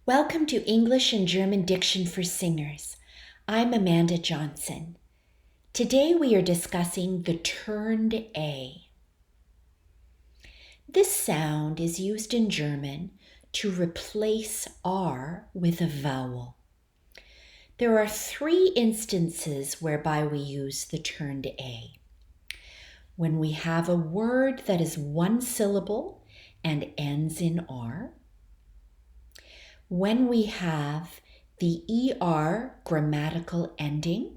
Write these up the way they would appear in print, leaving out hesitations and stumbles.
Welcome to English and German Diction for Singers. I'm Amanda Johnson. Today we are discussing the turned A. This sound is used in German to replace R with a vowel. There are three instances whereby we use the turned A. When we have a word that is one syllable and ends in R, when we have the ER grammatical ending,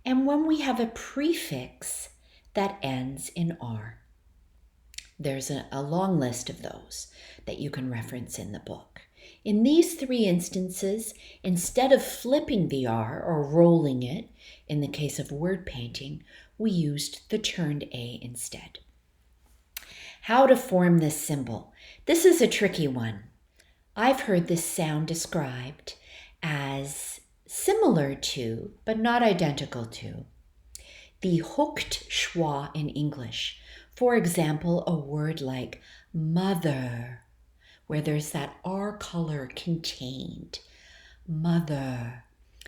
and when we have a prefix that ends in R. There's a long list of those that you can reference in the book. In these three instances, instead of flipping the R or rolling it, in the case of word painting, we used the turned A instead. How to form this symbol? This is a tricky one. I've heard this sound described as similar to, but not identical to, the hooked schwa in English. For example, a word like mother, where there's that R color contained. Mother.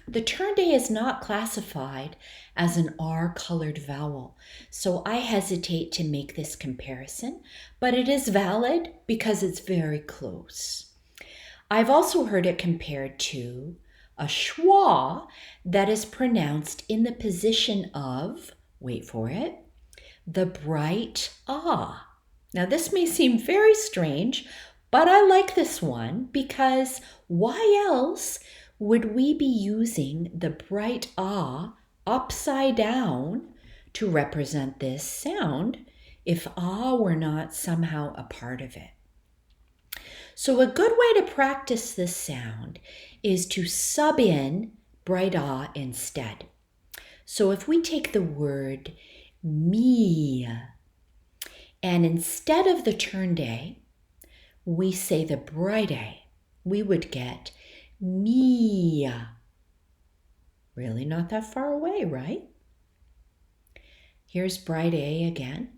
The turned A is not classified as an R-colored vowel, so I hesitate to make this comparison, but it is valid because it's very close. I've also heard it compared to a schwa that is pronounced in the position of, wait for it, the bright ah. Now this may seem very strange, but I like this one because why else would we be using the bright ah upside down to represent this sound if ah were not somehow a part of it? So a good way to practice this sound is to sub in bright ah instead. So if we take the word me, and instead of the turned A, we say the bright A, we would get me. Really not that far away, right? Here's bright A again.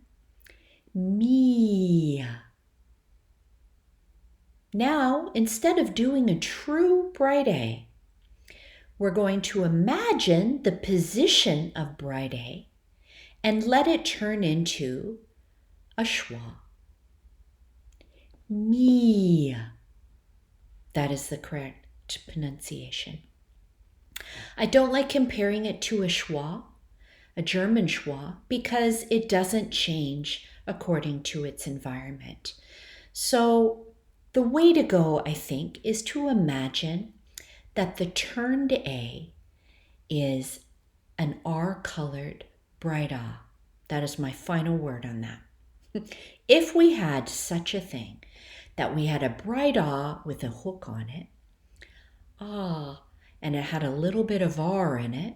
Me. Now, instead of doing a true bright A, we're going to imagine the position of bright A and let it turn into a schwa. Me. That is the correct pronunciation. I don't like comparing it to a schwa, a German schwa, because it doesn't change according to its environment. So the way to go, I think, is to imagine that the turned A is an R-colored bright ah. That is my final word on that. If we had such a thing, that we had a bright ah with a hook on it, ah, and it had a little bit of R in it,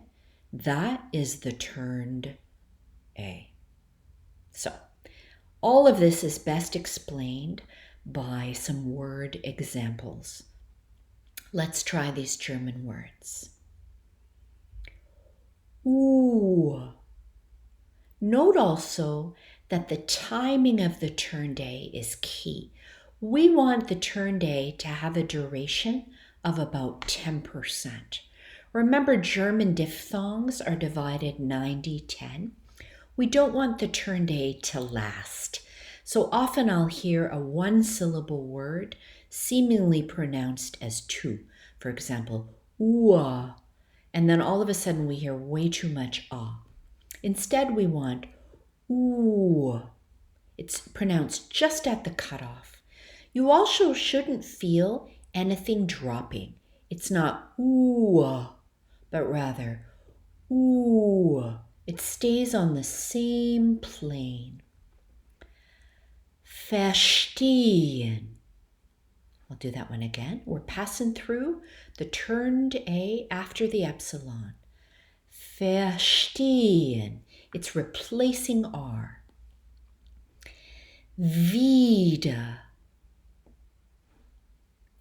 that is the turned A. So, all of this is best explained by some word examples. Let's try these German words. Ooh. Note also that the timing of the turned A is key. We want the turned A to have a duration of about 10%. Remember, German diphthongs are divided 90-10. We don't want the turned A to last. So often I'll hear a one-syllable word seemingly pronounced as two. For example, ooh, and then all of a sudden we hear way too much ah. Instead we want ooh. It's pronounced just at the cutoff. You also shouldn't feel anything dropping. It's not ooh, but rather ooh. It stays on the same plane. Verstehen. I'll do that one again. We're passing through the turned A after the epsilon. Verstehen. It's replacing R. Wieder.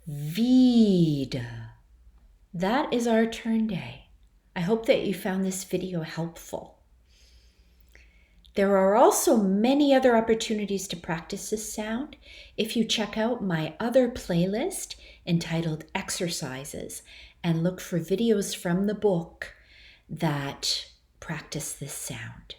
Wieder. That is our turned A. I hope that you found this video helpful. There are also many other opportunities to practice this sound if you check out my other playlist entitled Exercises and look for videos from the book that practice this sound.